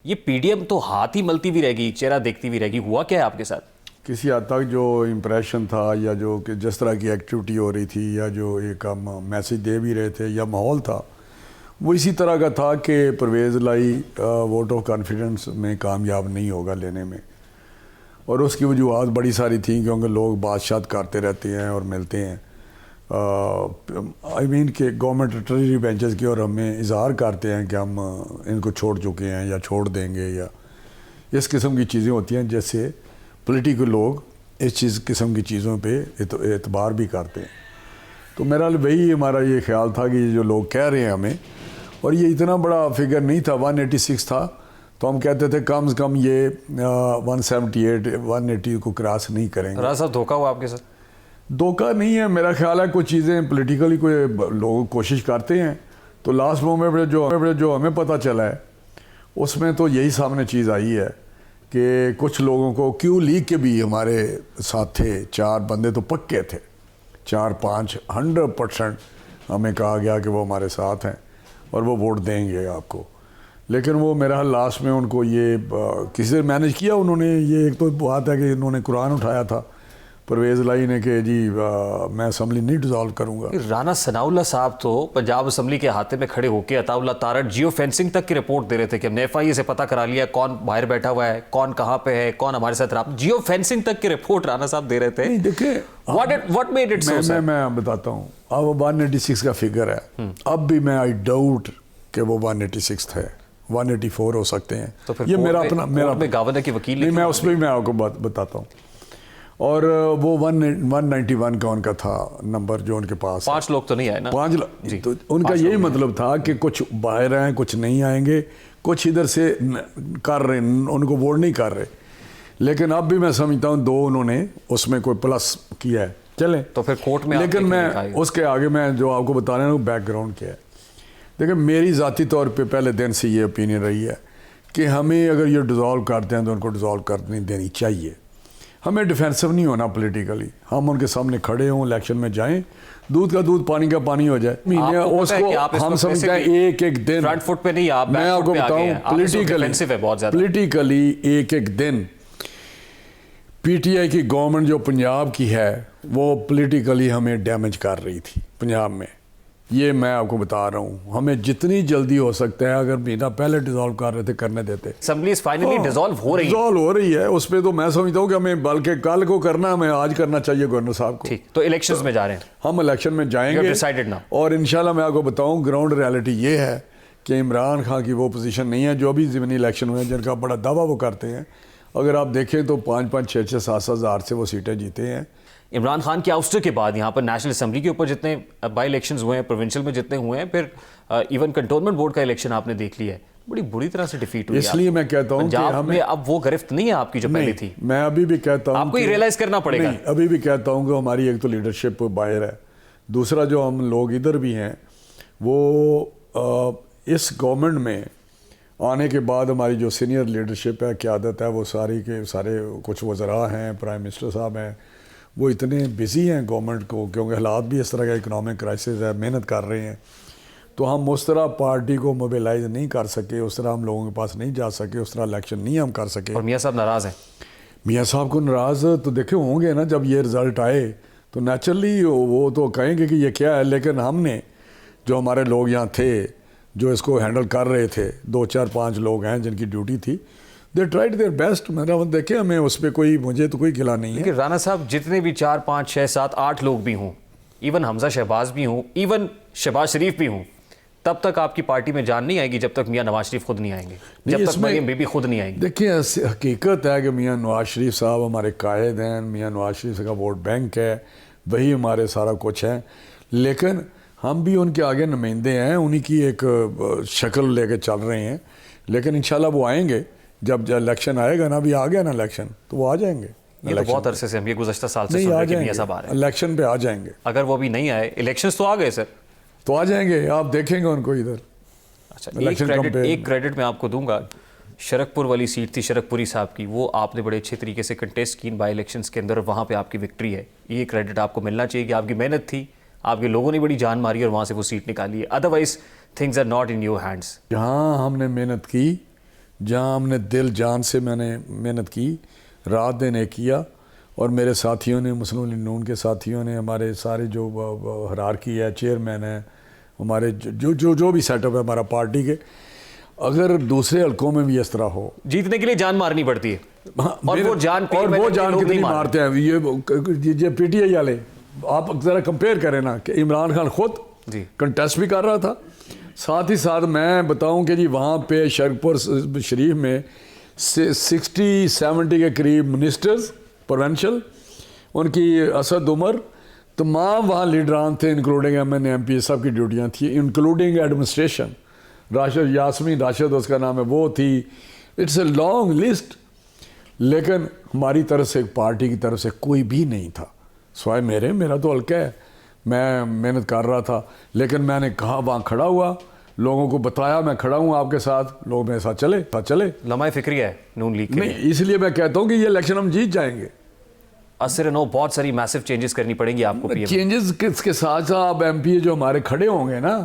ये पीडीएम तो हाथ ही मलती भी रहेगी, चेहरा देखती भी रहेगी, हुआ क्या है आपके साथ? किसी हद तक जो इम्प्रेशन था या जो कि जिस तरह की एक्टिविटी हो रही थी या जो एक हम मैसेज दे भी रहे थे या माहौल था वो इसी तरह का था कि परवेज़ लाई वोट ऑफ कॉन्फिडेंस में कामयाब नहीं होगा लेने में, और उसकी वजूहत बड़ी सारी थी क्योंकि लोग बातशात करते रहते हैं और मिलते हैं। आई मीन कि गवर्नमेंट ट्रेजरी बेंचेस की और हमें इजहार करते हैं कि हम इनको छोड़ चुके हैं या छोड़ देंगे, या इस किस्म की चीज़ें होती हैं जैसे पॉलिटिकल लोग इस किस्म की चीज़ों पे एतबार भी करते हैं। तो मेरा वही हमारा ये ख्याल था कि जो लोग कह रहे हैं हमें, और ये इतना बड़ा फिगर नहीं था, 186 था, तो हम कहते थे कम से कम ये 178 180 को क्रॉस नहीं करेंगे। राजा साहब धोखा हुआ आपके साथ? धोखा नहीं है, मेरा ख्याल है कुछ चीज़ें पॉलिटिकली कोई लोग कोशिश करते हैं, तो लास्ट मोमेंट पे जो हमें पता चला है उसमें तो यही सामने चीज़ आई है कि कुछ लोगों को क्यू लीग के भी हमारे साथ थे, 4 बंदे तो पक्के थे, 4-5 100% हमें कहा गया कि वो हमारे साथ हैं और वो वोट देंगे आपको। लेकिन वो मेरा लास्ट में उनको ये किसी से मैनेज किया उन्होंने। ये एक तो बात है कि इन्होंने कुरान उठाया था परवेज़ लाई ने कि जी मैं असम्बली नहीं डिसॉल्व करूंगा। राना सनाउल्लाह साहब तो पंजाब असम्बली के हाथे में खड़े होकर अताउल्लाह तारड़ जियो फेंसिंग तक की रिपोर्ट दे रहे थे कि हमने एफआईए से पता करा लिया कौन बाहर बैठा हुआ है, कौन कहाँ पे है, कौन हमारे साथ रहा। जियो फेंसिंग तक की रिपोर्ट राना साहब दे रहे थे। नहीं देखिए, व्हाट मेड इट सो? मैं बताता हूँ। अब 186 का फिगर है, अब भी मैं आई डाउट कि वो 186 थे, 184 हो सकते हैं। तो फिर ये मेरा गवर्नर की वकील नहीं, मैं उसमें भी मैं आपको बताता हूँ। और वो 191 का उनका था नंबर जो उनके पास। 5 लोग तो नहीं आए ना? 5 लोग तो उनका यही मतलब था कि कुछ बाहर हैं, कुछ नहीं आएंगे, कुछ इधर से कर रहे, उनको वोट नहीं कर रहे। लेकिन अब भी मैं समझता हूँ 2 उन्होंने उसमें कोई प्लस किया है। चलें तो फिर कोर्ट में, लेकिन मैं उसके आगे मैं जो आपको बता रहा हूँ बैकग्राउंड क्या है। देखिए, मेरी ज़ाती तौर पे पहले दिन से ये ओपिनियन रही है कि हमें अगर ये डिज़ोल्व करते हैं तो उनको डिज़ोल्व करनी देनी चाहिए। हमें डिफेंसिव नहीं होना पॉलिटिकली, हम उनके सामने खड़े हों, इलेक्शन में जाएं, दूध का दूध पानी का पानी हो जाए। महीने उसको हम समझते हैं एक दिन फ्रंट फुट पे नहीं, आप मैं आपको बताऊं पॉलिटिकली एक दिन पीटीआई की गवर्नमेंट जो पंजाब की है वो पॉलिटिकली हमें डैमेज कर रही थी पंजाब में। ये मैं आपको बता रहा हूँ, हमें जितनी जल्दी हो सकता है, अगर महीना पहले डिसॉल्व कर रहे थे करने देते। असेंबली फाइनली डिसॉल्व हो रही है, उस पर तो मैं समझता हूँ कि हमें बल्कि कल को करना, हमें आज करना चाहिए गवर्नर साहब को। ठीक, तो इलेक्शंस में जा रहे हैं हम, इलेक्शन में जाएंगे और इंशाल्लाह मैं आपको बताऊँ ग्राउंड रियलिटी ये है कि इमरान खान की वो पोजीशन नहीं है जो अभी ज़मीनी इलेक्शन हुए हैं जिनका बड़ा दावा वो करते हैं। अगर आप देखें तो 5-5, 6-6, 7-7 हज़ार से वो सीटें जीते हैं। इमरान खान के आउस्टर के बाद यहाँ पर नेशनल असेंबली के ऊपर जितने बाई इलेक्शंस हुए हैं, प्रोविंशियल में जितने हुए हैं, फिर इवन कंटोनमेंट बोर्ड का इलेक्शन आपने देख लिया है, बड़ी बुरी तरह से डिफीट हुई। इसलिए मैं कहता हूँ कि हमें अब वो गिरफ्त नहीं है आपकी जो पहले थी। मैं अभी भी कहता हूँ आपको रियलाइज करना पड़ेगा। अभी भी कहता हूँ कि हमारी एक तो लीडरशिप बाहर है, दूसरा जो हम लोग इधर भी हैं वो इस गवर्नमेंट में आने के बाद हमारी जो सीनियर लीडरशिप है, क़यादत है, वो सारी के सारे कुछ वज़रा हैं, प्राइम मिनिस्टर साहब हैं, वो इतने बिजी हैं गवर्नमेंट को, क्योंकि हालात भी इस तरह का इकोनॉमिक क्राइसिस है, मेहनत कर रहे हैं, तो हम उस तरह पार्टी को मोबिलाइज नहीं कर सके, उस तरह हम लोगों के पास नहीं जा सके, उस तरह इलेक्शन नहीं हम कर सके। और मियाँ साहब नाराज़ हैं? मियाँ साहब को नाराज़ तो देखे होंगे ना, जब ये रिज़ल्ट आए तो नेचुरली वो तो कहेंगे कि ये क्या है। लेकिन हमने जो हमारे लोग यहाँ थे जो इसको हैंडल कर रहे थे, 2-4-5 लोग हैं जिनकी ड्यूटी थी, दे ट्राइड देयर बेस्ट। मेरा देखे, हमें उस पर कोई, मुझे तो कोई गिला नहीं है। राना साहब जितने भी 4, 5, 6, 7, 8 लोग भी हों, इवन हमजा शहबाज भी हों, इवन शहबाज शरीफ भी हों, तब तक आपकी पार्टी में जान नहीं आएगी जब तक मियाँ नवाज शरीफ खुद नहीं आएंगे, जब तक मरियम बीबी खुद नहीं आएंगी। देखिए, हकीकत है कि मियाँ नवाज शरीफ साहब हमारे कायद हैं, मियाँ नवाज शरीफ का वोट बैंक है, वही हमारे सारा कुछ है। लेकिन हम भी उनके आगे नुमाइंदे हैं, उन्हीं की एक शक्ल लेके चल रहे हैं। लेकिन इंशाल्लाह वो आएंगे, जब इलेक्शन आएगा ना, अभी आ गया ना इलेक्शन, तो वो आ जाएंगे। ये तो बहुत अरसे से हम ये गुज़श्ता साल से नहीं सुन रहे आ हैं कि मियाँ जाएंगे, साहब आ रहे हैं। इलेक्शन पे आ जाएंगे। अगर वो भी नहीं आए, इलेक्शंस तो आ गए सर, तो आ जाएंगे, आप देखेंगे उनको इधर। अच्छा, एक क्रेडिट मैं आपको दूंगा, शरकपुर वाली सीट थी शरकपुरी साहब की, वो आपने बड़े अच्छे तरीके से कंटेस्ट की बाई इलेक्शंस के अंदर, वहाँ पे आपकी विक्ट्री है। ये क्रेडिट आपको मिलना चाहिए कि आपकी मेहनत थी, आपके लोगों ने बड़ी जान मारी और वहाँ से वो सीट निकाली है। Otherwise things are not in your hands. जहाँ हमने मेहनत की जहाँ हमने दिल जान से मैंने मेहनत की, रात दिन एक किया, और मेरे साथियों ने, मुस्लिम लीग नून के साथियों ने, हमारे सारे जो हरारकी है, चेयरमैन है, हमारे जो भी सेटअप है हमारा पार्टी के, अगर दूसरे हल्कों में भी इस तरह हो, जीतने के लिए जान मारनी पड़ती है। हाँ, और वो जान कितनी मारते हैं ये पीटीआई वाले। आप जरा कंपेयर करें ना कि इमरान खान खुद कंटेस्ट भी कर रहा था, साथ ही साथ मैं बताऊं कि जी वहाँ पे शरकपुर शरीफ में 60-70 के करीब मिनिस्टर्स प्रोविंशियल, उनकी असद उमर, तमाम वहाँ लीडरान थे, इंक्लूडिंग MN MP, सब की ड्यूटियाँ थी, इंक्लूडिंग एडमिनिस्ट्रेशन। राशिद यास्मीन राशिद उसका नाम है, वो थी। It's a long list. लेकिन हमारी तरफ से, पार्टी की तरफ से कोई भी नहीं था स्वाय मेरा तो हल्का है, मैं मेहनत कर रहा था। लेकिन मैंने कहा, वहाँ खड़ा हुआ, लोगों को बताया मैं खड़ा हूँ आपके साथ, लोग मेरे साथ चले। लम्हा फिक्री है नून लीग के नहीं, इसलिए मैं कहता हूँ कि ये इलेक्शन हम जीत जाएंगे। असर नो बहुत सारी मैसिव चेंजेस करनी पड़ेंगी आपको। चेंजेस के साथ साथ अब MP जो हमारे खड़े होंगे ना,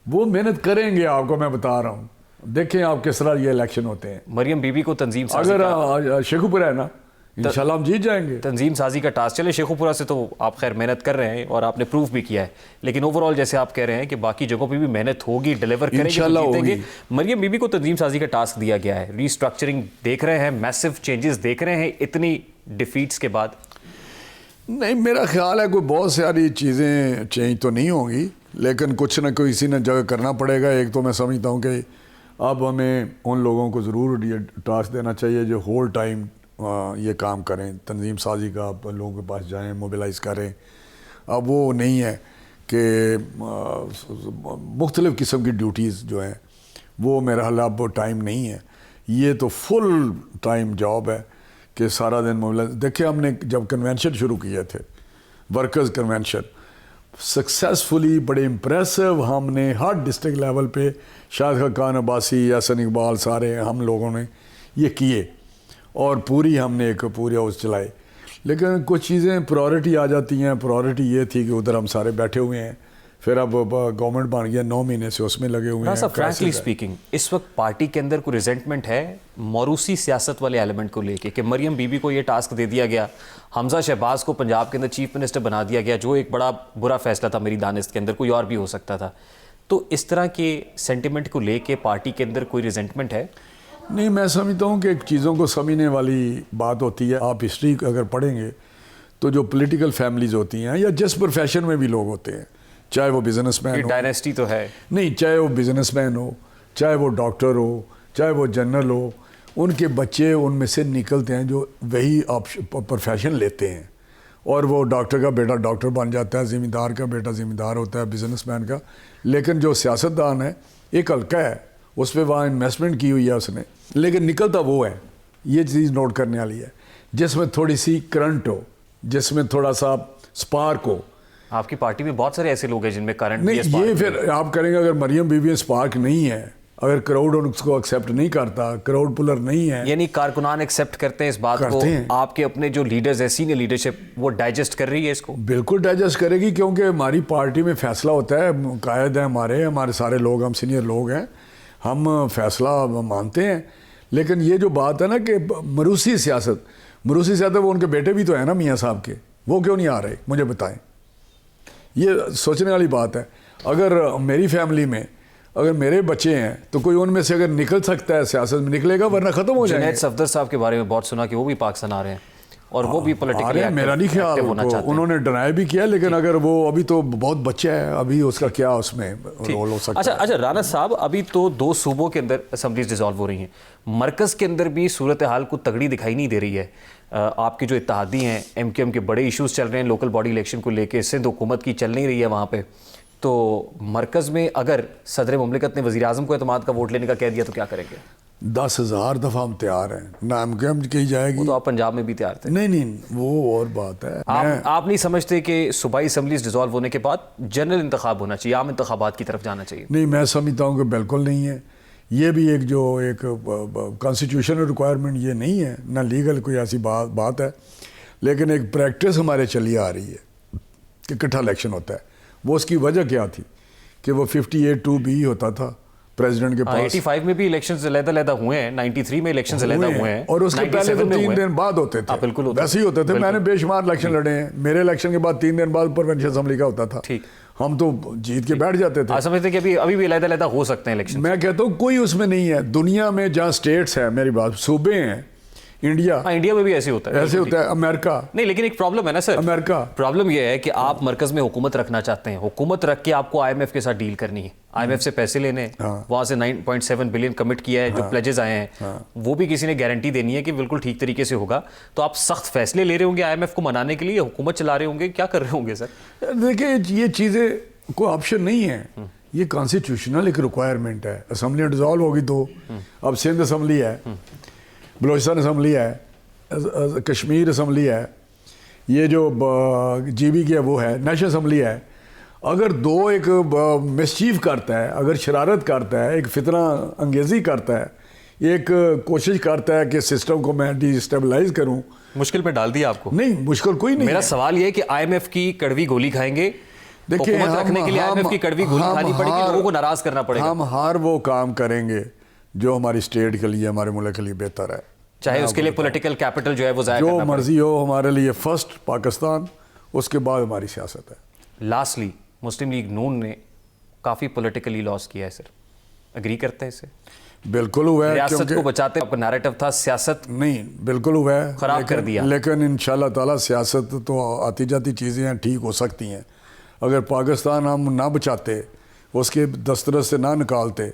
वो मेहनत करेंगे, आपको मैं बता रहा हूँ। देखें आप किस तरह ये इलेक्शन होते हैं। मरियम बीबी को तंजीम साजी अगर शेखुपुरा है ना, इंशाल्लाह हम जीत जाएंगे। तंजीम साजी का टास्क, चले शेखुपुरा से तो आप खैर मेहनत कर रहे हैं और आपने प्रूफ भी किया है, लेकिन ओवरऑल जैसे आप कह रहे हैं कि बाकी जगहों पे भी मेहनत होगी, डिलीवर करेंगे, इंशाल्लाह होगी। मरियम बीबी को तंजीम साजी का टास्क दिया गया है, रीस्ट्रक्चरिंग देख रहे हैं, मैसिव चेंजेस देख रहे हैं इतनी डिफीट्स के बाद। नहीं, मेरा ख्याल है कोई बहुत सारी चीज़ें चेंज तो नहीं होंगी, लेकिन कुछ ना कोई इसी ने जगह करना पड़ेगा। एक तो मैं समझता हूँ कि अब हमें उन लोगों को ज़रूर ये टास्क देना चाहिए जो होल टाइम ये काम करें, तंजीम साजी का, आप लोगों के पास जाएं, मोबिलाइज़ करें। अब वो नहीं है कि मुख्तलिफ़ किस्म की ड्यूटीज़ जो हैं वो मेरा ख्याल अब टाइम नहीं है। ये तो फुल टाइम जॉब है कि सारा दिन मोबिलाइज। देखिए, हमने जब कन्वेंशन शुरू किए थे, वर्कर्स कन्वेंशन, सक्सेसफुली, बड़े इम्प्रेसिव, हमने हर डिस्ट्रिक्ट लेवल पे शाहिद खान अब्बासी, यासन इकबाल, सारे हम लोगों ने ये किए और पूरी हमने एक पूरी हाउस चलाई। लेकिन कुछ चीज़ें प्रायोरिटी आ जाती हैं। प्रायोरिटी ये थी कि उधर हम सारे बैठे हुए हैं, फिर अब गवर्नमेंट बन गया, 9 महीने से उसमें लगे हुए हैं। फ्रैंकली स्पीकिंग, इस वक्त पार्टी के अंदर कोई रिजेंटमेंट है मौरूसी सियासत वाले एलिमेंट को लेके कि मरियम बीबी को ये टास्क दे दिया गया, हमजा शहबाज को पंजाब के अंदर चीफ मिनिस्टर बना दिया गया, जो एक बड़ा बुरा फैसला था मेरी दानिश के अंदर, कोई और भी हो सकता था। तो इस तरह के सेंटिमेंट को लेके पार्टी के अंदर कोई रिजेंटमेंट है? नहीं, मैं समझता हूँ कि चीज़ों को समझने वाली बात होती है। आप हिस्ट्री अगर पढ़ेंगे तो जो पॉलिटिकल फैमिलीज़ होती हैं या जिस प्रोफेशन में भी लोग होते हैं, चाहे वो बिजनेसमैन हो, डायनेस्टी तो है नहीं, चाहे वो बिजनेसमैन हो, चाहे वो डॉक्टर हो, चाहे वो जनरल हो, उनके बच्चे उनमें से निकलते हैं जो वही प्रोफेशन लेते हैं, और वो डॉक्टर का बेटा डॉक्टर बन जाता है, ज़मींदार का बेटा ज़मींदार होता है, बिजनेसमैन का। लेकिन जो सियासतदान है, एक हल्का है, उस पर वहाँ इन्वेस्टमेंट की हुई है उसने, लेकिन निकलता वो है। ये चीज़ नोट करने वाली है, जिसमें थोड़ी सी करंट हो, जिसमें थोड़ा सा स्पार्क हो। आपकी पार्टी में बहुत सारे ऐसे लोग हैं जिनमें करंट नहीं, ये फिर आप करेंगे। अगर मरियम बीबी स्पार्क नहीं है, अगर क्राउड उसको एक्सेप्ट नहीं करता, क्राउड पुलर नहीं है, यानी कारकुनान एक्सेप्ट करते हैं इस बात को, आपके अपने जो लीडर्स है, सीनियर लीडरशिप, वो डाइजेस्ट कर रही है इसको? बिल्कुल डाइजेस्ट करेगी, क्योंकि हमारी पार्टी में फैसला होता है, कायद है हमारे सारे लोग, हम सीनियर लोग हैं, हम फैसला मानते हैं। लेकिन ये जो बात है ना कि मरूसी सियासत वो उनके बेटे भी तो है ना मियाँ साहब के, वो क्यों नहीं आ रहे, मुझे बताएं। ये सोचने वाली बात है। अगर मेरी फैमिली में अगर मेरे बच्चे हैं तो कोई उनमें से अगर निकल सकता है सियासत में, निकलेगा, वरना खत्म हो जाएगा। जुनैद सफदर साहब के बारे में बहुत सुना कि वो भी पाकिस्तान आ रहे हैं और वो भी पॉलिटिकली मेरा नहीं ख्याल, उन्होंने डिनाई भी किया, लेकिन अगर वो अभी तो बहुत बच्चा है, अभी उसका क्या उसमें रोल हो सकता है। अच्छा राना साहब, अभी तो 2 सूबों के अंदर असम्बलीज डिसॉल्व हो रही हैं, मरकज़ के अंदर भी सूरत हाल को तगड़ी दिखाई नहीं दे रही है। आपकी जो इत्तेहादी हैं, MQM के बड़े इश्यूज चल रहे हैं लोकल बॉडी इलेक्शन को लेके, सिंध हुकूमत की चल नहीं रही है वहाँ पे, तो मरकज़ में अगर सदर मुमलिकत ने वज़ीर आज़म को एतमाद का वोट लेने का कह दिया तो क्या करेंगे? 10,000 दफ़ा हम तैयार हैं, ना MQM कही जाएगी। वो तो आप पंजाब में भी तैयार थे। नहीं, वो और बात है। आप नहीं समझते कि सूबाई असम्बलीज डिसॉल्व होने के बाद जनरल इंतखाब होना चाहिए, आम इंतखाबात की तरफ जाना चाहिए? नहीं, मैं समझता हूँ कि बिल्कुल नहीं है। ये भी एक कॉन्स्टिट्यूशनल रिक्वायरमेंट ये नहीं है, ना लीगल कोई ऐसी बात है, लेकिन एक प्रैक्टिस हमारे चली आ रही है कि इकट्ठा इलेक्शन होता है। वो उसकी वजह क्या थी कि वो 58(2)B होता था, प्रेसिडेंट के पास। 85 में भी इलेक्शंस अलग-अलग हुए हैं, 93 में इलेक्शंस अलग हुए हैं, और उसके पहले तो 3 दिन बाद होते थे। बिल्कुल होते वैसे ही होते थे। मैंने बेशुमार इलेक्शन लड़े हैं। मेरे इलेक्शन के बाद 3 दिन बाद प्रोविंशियल असेंबली का होता था। ठीक, हम तो जीत के बैठ जाते थे। आप समझते कि अभी भी अलग-अलग हो सकते हैं इलेक्शन? मैं कहता हूँ कोई उसमें नहीं है। दुनिया में जहाँ स्टेट्स है, मेरी बात, सूबे हैं, इंडिया में भी ऐसे होता है, ऐसे होता है। अमेरिका नहीं, लेकिन एक प्रॉब्लम है ना सर, अमेरिका प्रॉब्लम यह है कि आप मरकज में हुकूमत रखना चाहते हैं, हुकूमत रख के आपको IMF के साथ डील करनी है, IMF से पैसे लेने हैं, वहां से 9.7 बिलियन कमिट किया है, जो प्लेजेस आए हैं वो भी किसी ने गारंटी देनी है कि बिल्कुल ठीक तरीके से होगा। तो आप सख्त फैसले ले रहे होंगे IMF को मनाने के लिए, हुकूमत चला रहे होंगे, क्या कर रहे होंगे सर? देखिए, ये चीज़ें कोई ऑप्शन नहीं है, ये कॉन्स्टिट्यूशनल एक रिक्वायरमेंट है। असम्बली डिसॉल्व होगी तो अब सिंध असम्बली है, बलोचिस्तान असम्बली है, कश्मीर असम्बली है, ये जो GB की है वो है, नेशनल असम्बली है। अगर दो एक मिसचीफ करता है, अगर शरारत करता है, एक फितना अंगेज़ी करता है, एक कोशिश करता है कि सिस्टम को मैं डिस्टेबलाइज करूं, मुश्किल पे डाल दिया आपको? नहीं, मुश्किल कोई नहीं। मेरा सवाल ये है कि IMF की कड़वी गोली खाएंगे, देखिए, हुकूमत रखने के लिए IMF की कड़वी गोली खानी पड़ेगी, लोगों को नाराज करना पड़ेगा। हम हर वो काम करेंगे जो हमारी स्टेट के लिए, हमारे मुल्क के लिए बेहतर है, चाहे उसके लिए पॉलिटिकल कैपिटल जो है वो जो मर्जी हो। हमारे लिए फर्स्ट पाकिस्तान, उसके बाद हमारी सियासत है। लास्टली, मुस्लिम लीग नून ने काफ़ी पॉलिटिकली लॉस किया है सर, एग्री करते हैं इससे? बिल्कुल हुआ है, रियासत को बचाते आपका नैरेटिव था, सियासत नहीं, बिल्कुल हुआ है, खराब कर दिया। लेकिन इंशाल्लाह ताला सियासत तो आती जाती चीज़ें हैं, ठीक हो सकती हैं। अगर पाकिस्तान हम ना बचाते, उसके दस्तरस से ना निकालते,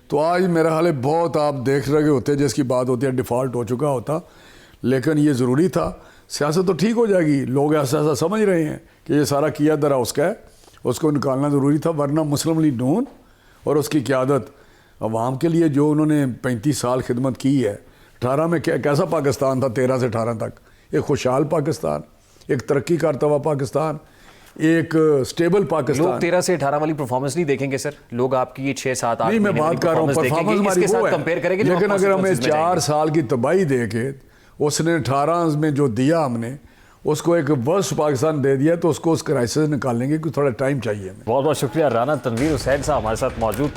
तो आज मेरा हाल बहुत आप देख रहे होते, जिसकी बात होती है डिफ़ॉल्ट हो चुका होता। लेकिन ये ज़रूरी था, सियासत तो ठीक हो जाएगी। लोग ऐसा ऐसा समझ रहे हैं कि ये सारा किया दरा उसका है, उसको निकालना ज़रूरी था। वरना मुस्लिम लीग नून और उसकी क़यादत अवाम के लिए जो उन्होंने 35 साल खिदमत की है, 18 में कैसा पाकिस्तान था, 13 से 18 तक एक खुशहाल पाकिस्तान, एक तरक्की करता हुआ पाकिस्तान, एक स्टेबल पाकिस्तान। लोग 13 से 18 वाली परफॉर्मेंस नहीं देखेंगे सर, लोग आपकी ये 6-7-8 नहीं, मैं बात कर रहा हूँ परफॉर्मेंस हमारी वो है, कंपेयर करेंगे। लेकिन अगर हमें 4 साल की तबाही दे के उसने 18 में जो दिया, हमने उसको एक वर्स्ट पाकिस्तान दे दिया, तो उसको उस क्राइसिस निकालने की थोड़ा टाइम चाहिए हमें। बहुत बहुत शुक्रिया। राना तनवीर हुसैन साहब हमारे साथ मौजूद थे।